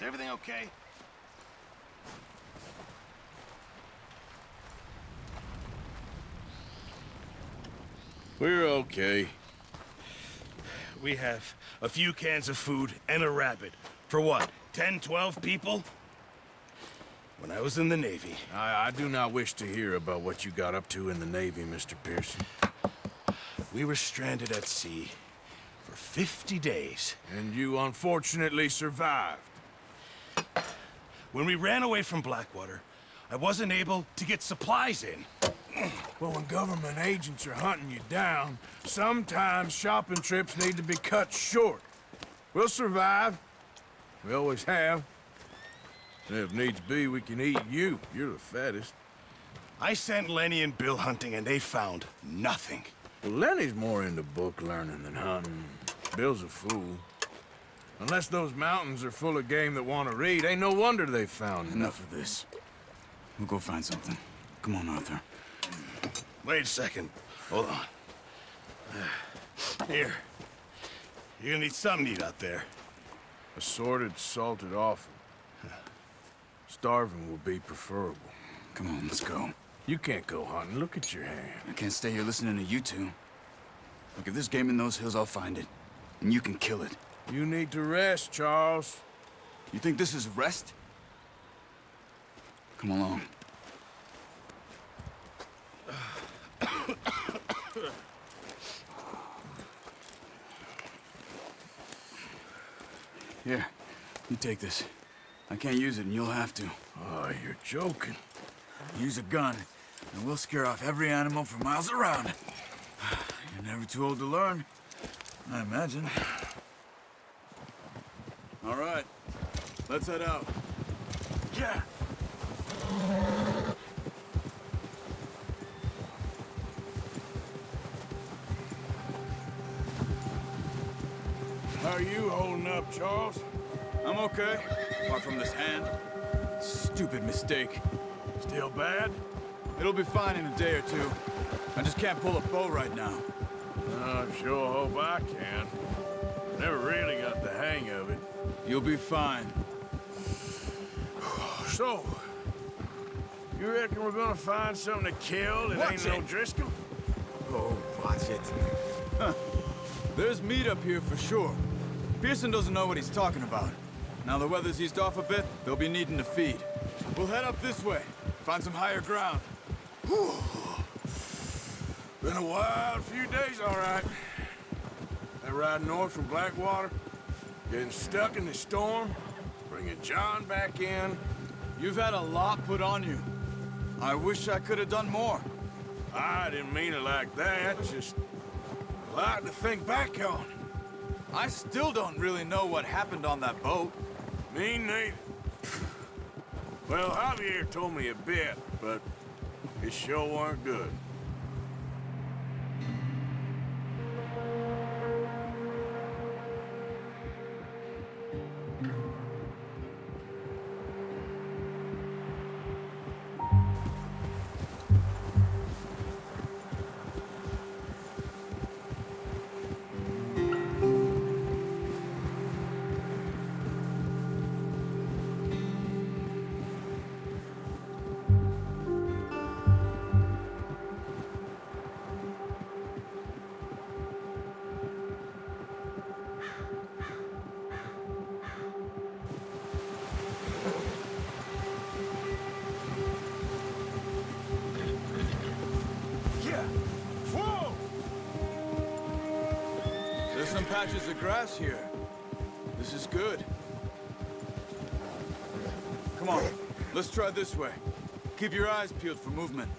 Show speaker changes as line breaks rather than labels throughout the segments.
Is everything okay?
We're okay.
We have a few cans of food and a rabbit. For what, 10, 12 people? When I was in the Navy...
I do not wish to hear about what you got up to in the Navy, Mr. Pearson.
We were stranded at sea for 50 days.
And you unfortunately survived.
When we ran away from Blackwater, I wasn't able to get supplies in.
Well, when government agents are hunting you down, sometimes shopping trips need to be cut short. We'll survive. We always have. And if needs be, we can eat you. You're the fattest.
I sent Lenny and Bill hunting, and they found nothing.
Well, Lenny's more into book learning than hunting. Bill's a fool. Unless those mountains are full of game that want to read, ain't no wonder they found
Enough of this. We'll go find something. Come on, Arthur.
Wait a second. Hold on. Here. You're gonna need something to eat out there.
Assorted, salted offal. Starving will be preferable.
Come on, let's go.
You can't go hunting. Look at your hand.
I can't stay here listening to you two. Look, if there's game in those hills, I'll find it. And you can kill it.
You need to rest, Charles.
You think this is rest? Come along. Here, you take this. I can't use it, and you'll have to.
Oh, you're joking.
Use a gun, and we'll scare off every animal for miles around. You're never too old to learn, I imagine. All right, let's head out.
Yeah.
How are you holding up, Charles?
I'm okay, apart from this hand. Stupid mistake.
Still bad?
It'll be fine in a day or two. I just can't pull a bow right now.
I sure hope I can. Never really got the hang of it.
You'll be fine.
So, you reckon we're gonna find something to kill that
Watch
ain't no
it.
Driscoll?
Oh, watch it. There's meat up here for sure. Pearson doesn't know what he's talking about. Now the weather's eased off a bit, they'll be needing to feed. We'll head up this way, find some higher ground.
Whew. Been a wild few days, all right. That ride north from Blackwater, getting stuck in the storm, bringing John back in.
You've had a lot put on you. I wish I could have done more.
I didn't mean it like that, just a lot to think back on.
I still don't really know what happened on that boat.
Me neither. Well, Javier told me a bit, but it sure weren't good.
There's some patches of grass here. This is good. Come on, let's try this way. Keep your eyes peeled for movement.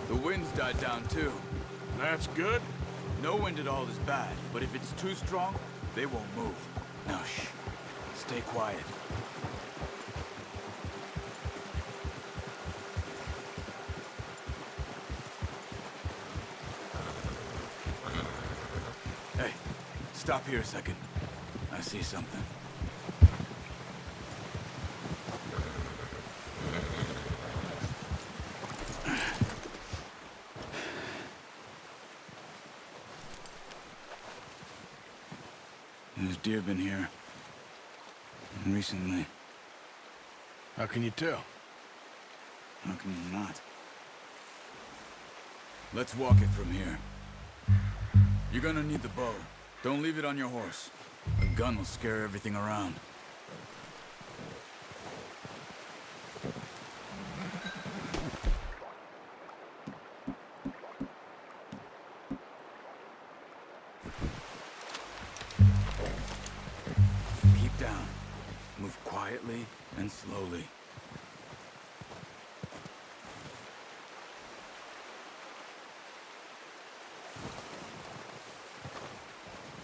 The wind's died down too.
That's good.
No wind at all is bad, but if it's too strong, they won't move. Now shh, stay quiet. Hey, stop here a second. I see something. There's deer been here. Recently.
How can you tell?
How can you not? Let's walk it from here. You're gonna need the bow. Don't leave it on your horse. A gun will scare everything around. Keep down. Move quietly and slowly.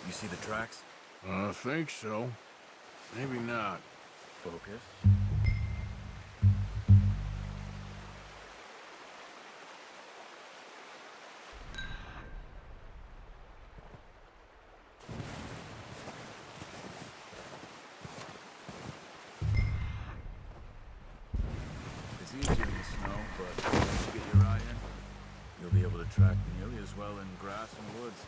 You see the tracks?
I think so. Maybe not.
Focus. It's easier in the snow, but once you get your eye in, you'll be able to track nearly as well in grass and woods.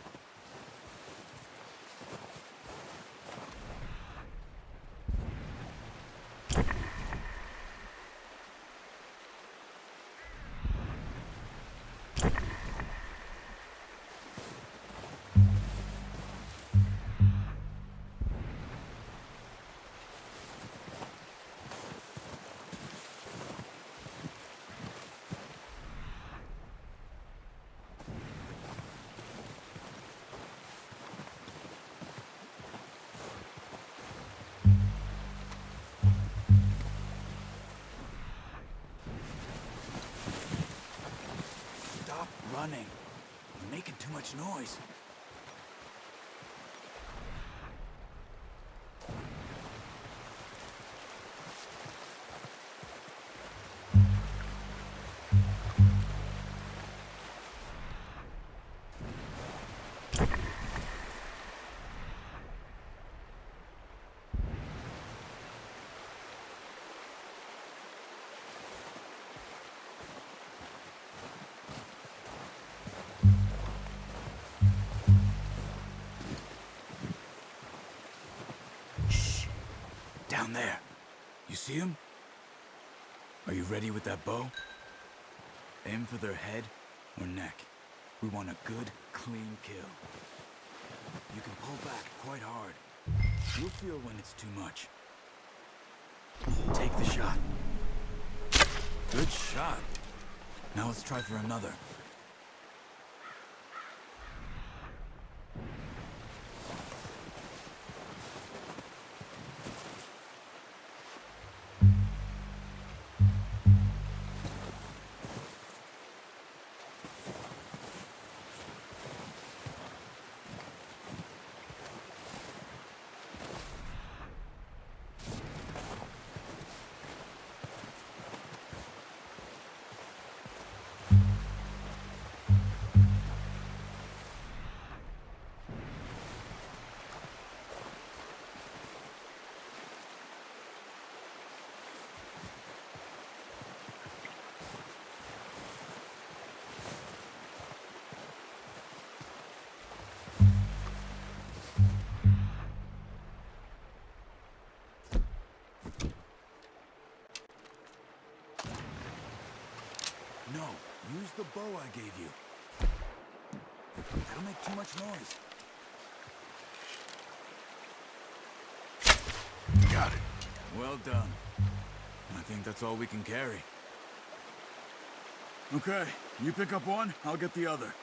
Stop running. You're making too much noise. Shh. Down there. You see him? Are you ready with that bow? Aim for their head or neck. We want a good, clean kill. You can pull back quite hard. You'll feel when it's too much. Take the shot. Good shot. Now let's try for another. No, use the bow I gave you. That'll make too much noise.
Got it.
Well done. I think that's all we can carry. Okay, you pick up one, I'll get the other.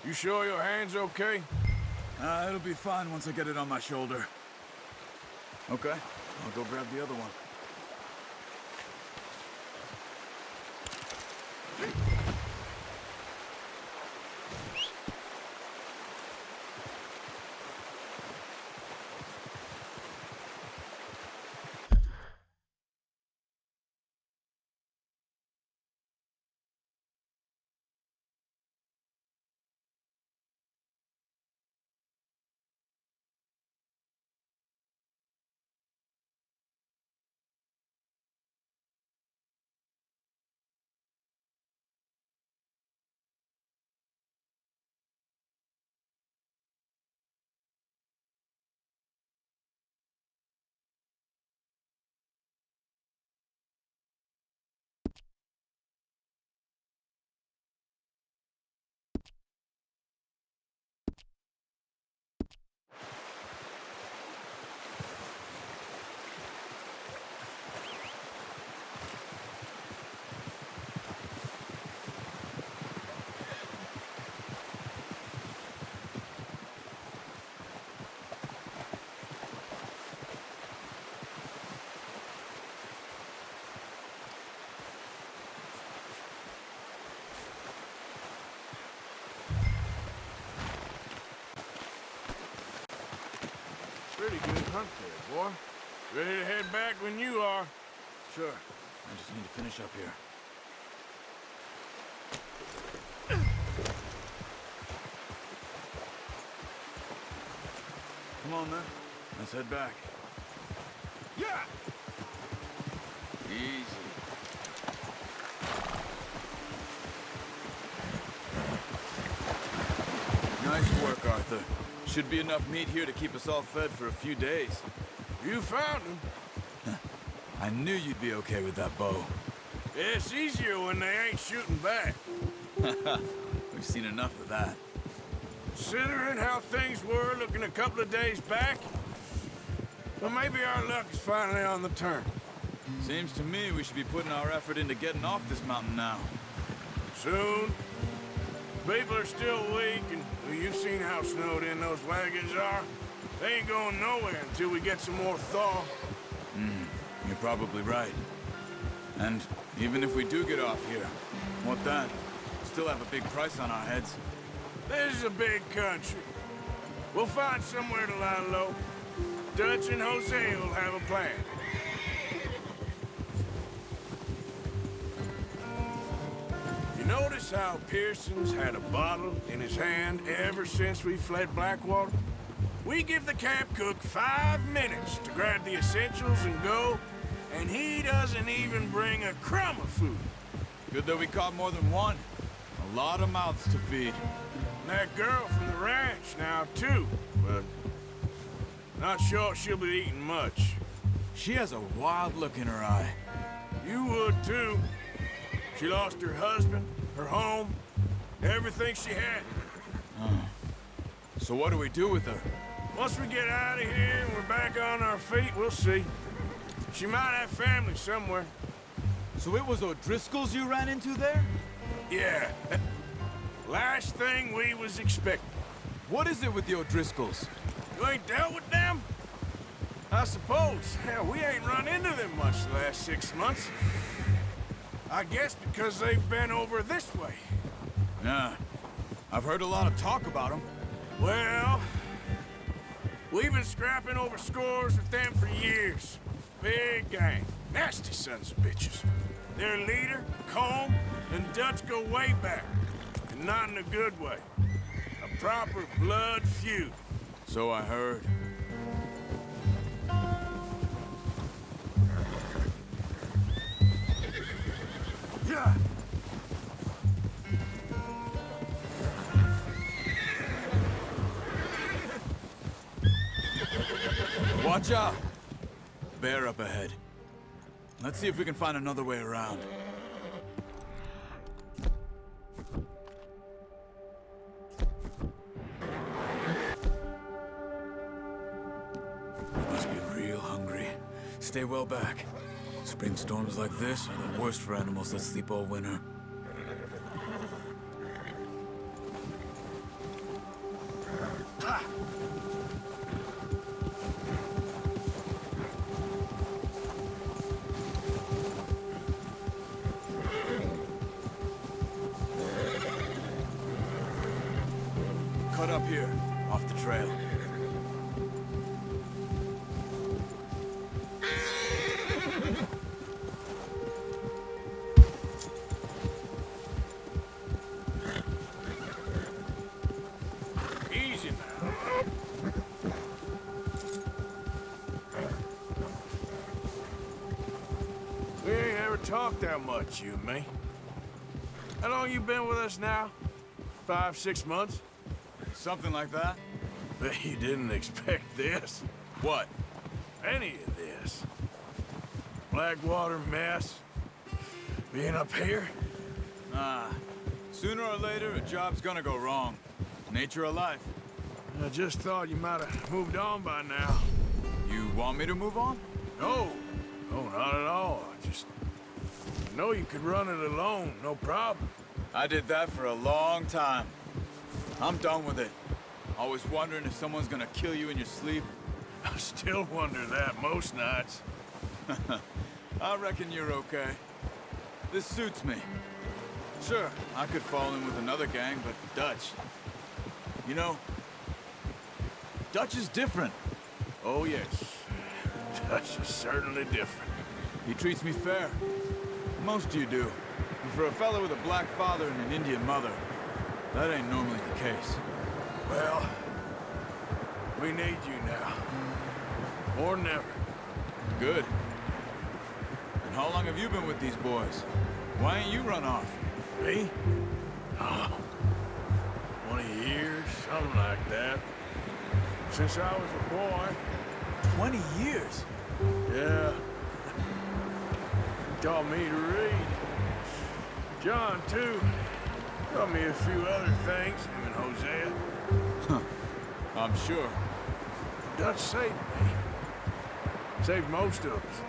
You sure your hand's okay?
It'll be fine once I get it on my shoulder. Okay, I'll go grab the other one.
Pretty good hunt there, boy. Ready to head back when you are.
Sure. I just need to finish up here. Come on, then. Let's head back.
Yeah!
Easy. Nice work, Arthur. Should be enough meat here to keep us all fed for a few days.
You found him.
I knew you'd be okay with that bow.
It's easier when they ain't shooting back.
We've seen enough of that.
Considering how things were looking a couple of days back, well, maybe our luck is finally on the turn.
Seems to me we should be putting our effort into getting off this mountain now.
Soon. People are still weak, and well, you've seen how snowed in those wagons are. They ain't going nowhere until we get some more thaw.
You're probably right. And even if we do get off here, what then? Still have a big price on our heads.
This is a big country. We'll find somewhere to lie low. Dutch and Jose will have a plan. You notice how Pearson's had a bottle in his hand ever since we fled Blackwater? We give the camp cook 5 minutes to grab the essentials and go, and he doesn't even bring a crumb of food.
Good that we caught more than one. A lot of mouths to feed.
And that girl from the ranch now, too, but not sure she'll be eating much.
She has a wild look in her eye.
You would, too. She lost her husband, her home, everything she had.
So what do we do with her?
Once we get out of here and we're back on our feet, we'll see. She might have family somewhere.
So it was O'Driscoll's you ran into there?
Yeah. Last thing we was expecting.
What is it with the O'Driscolls?
You ain't dealt with them? I suppose. Hell, we ain't run into them much the last 6 months. I guess because they've been over this way.
Yeah. I've heard a lot of talk about them.
Well, we've been scrapping over scores with them for years. Big gang. Nasty sons of bitches. Their leader, Colm, and Dutch go way back. And not in a good way. A proper blood feud.
So I heard.
Yeah.
Watch out! Bear up ahead. Let's see if we can find another way around. You must be real hungry. Stay well back. Spring storms like this are the worst for animals that sleep all winter. Cut up here, off the trail.
Easy now. We ain't ever talked that much, you and me. How long you been with us now? 5, 6 months?
Something like that?
Bet you didn't expect this.
What?
Any of this. Blackwater mess. Being up here?
Sooner or later, a job's gonna go wrong. Nature of life.
I just thought you might have moved on by now.
You want me to move on?
No. No, not at all. I know you could run it alone, no problem.
I did that for a long time. I'm done with it. Always wondering if someone's gonna kill you in your sleep.
I still wonder that most nights.
I reckon you're okay. This suits me. Sure, I could fall in with another gang, but Dutch... You know, Dutch is different.
Oh, yes. Dutch is certainly different.
He treats me fair. Most of you do. And for a fellow with a black father and an Indian mother, that ain't normally the case.
Well, we need you now. More than ever.
Good. And how long have you been with these boys? Why ain't you run off?
Me? Oh, 20 years, something like that. Since I was a boy.
20 years?
Yeah. Taught me to read. John, too. Taught me a few other things, him and Hosea.
I'm sure.
Dutch saved me. Saved most of us.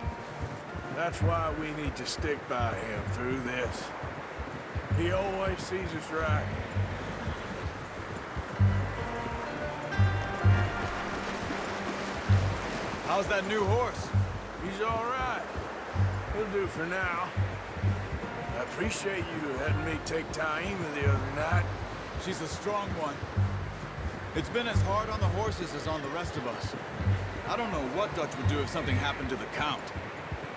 That's why we need to stick by him through this. He always sees us right.
How's that new horse?
He's all right. He'll do for now. I appreciate you letting me take Taima the other night.
She's a strong one. It's been as hard on the horses as on the rest of us. I don't know what Dutch would do if something happened to the Count.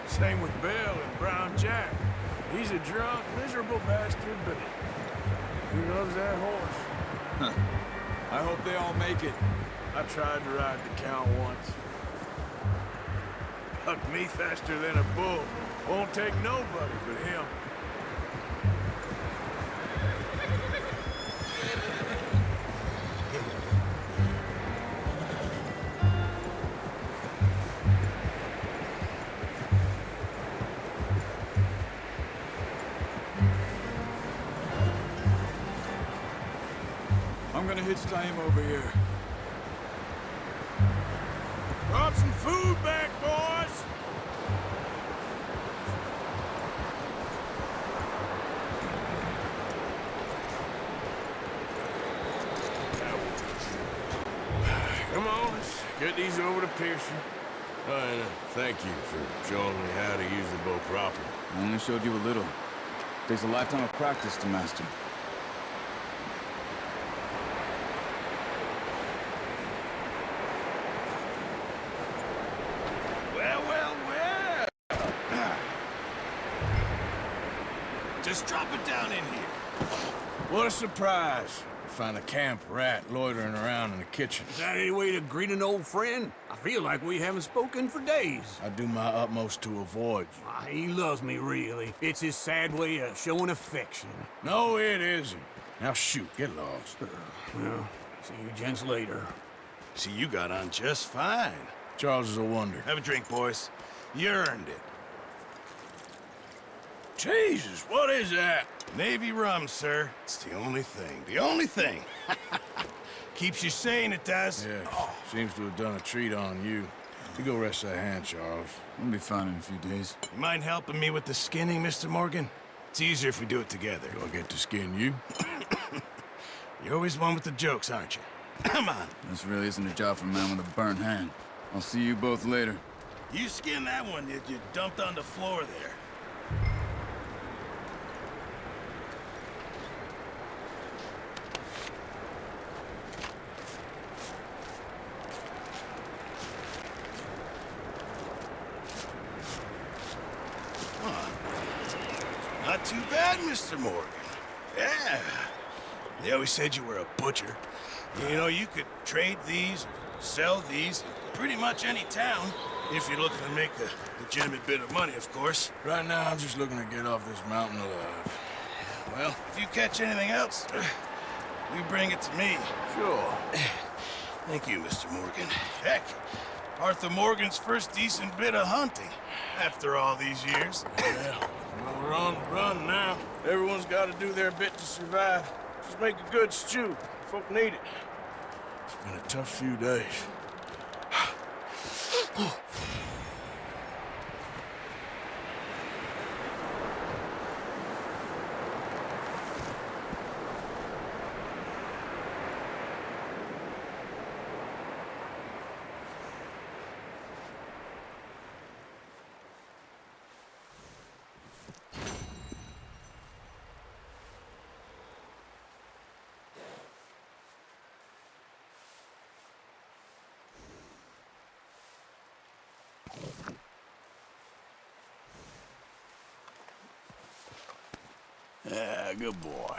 Same with Bill and Brown Jack. He's a drunk, miserable bastard, but he loves that horse.
I hope they all make it.
I tried to ride the Count once. Bucked me faster than a bull. Won't take nobody but him.
I'm gonna hitch Taima over here.
Brought some food back, boys! Come on, let's get these over to Pearson. And thank you for showing me how to use the bow properly.
I only showed you a little. Takes a lifetime of practice to master.
Well, well, well. Just drop it down in here.
What a surprise. Find a camp rat loitering around in the kitchen.
Is that any way to greet an old friend? I feel like we haven't spoken for days.
I do my utmost to avoid you.
He loves me, really. It's his sad way of showing affection.
No, it isn't. Now shoot, get lost.
Well, see you gents later.
See, you got on just fine.
Charles is a wonder.
Have a drink, boys. You earned it.
Jesus, what is that?
Navy rum, sir. It's the only thing. The only thing. Keeps you sane, it does.
Yeah, seems to have done a treat on you. You go rest that hand, Charles.
We'll be fine in a few days.
You mind helping me with the skinning, Mr. Morgan? It's easier if we do it together.
Do I get to skin you?
You're always one with the jokes, aren't you? Come on.
This really isn't a job for a man with a burnt hand. I'll see you both later.
You skin that one that you dumped on the floor there. Not too bad, Mr. Morgan. Yeah. They always said you were a butcher. You know, you could trade these, or sell these, in pretty much any town, if you're looking to make a legitimate bit of money, of course.
Right now, I'm just looking to get off this mountain alive.
Well, if you catch anything else, you bring it to me.
Sure.
Thank you, Mr. Morgan. Heck, Arthur Morgan's first decent bit of hunting, after all these years.
Yeah, well, we're on the run now. Everyone's got to do their bit to survive. Just make a good stew. Folk need it. It's been a tough few days.
Yeah, good boy.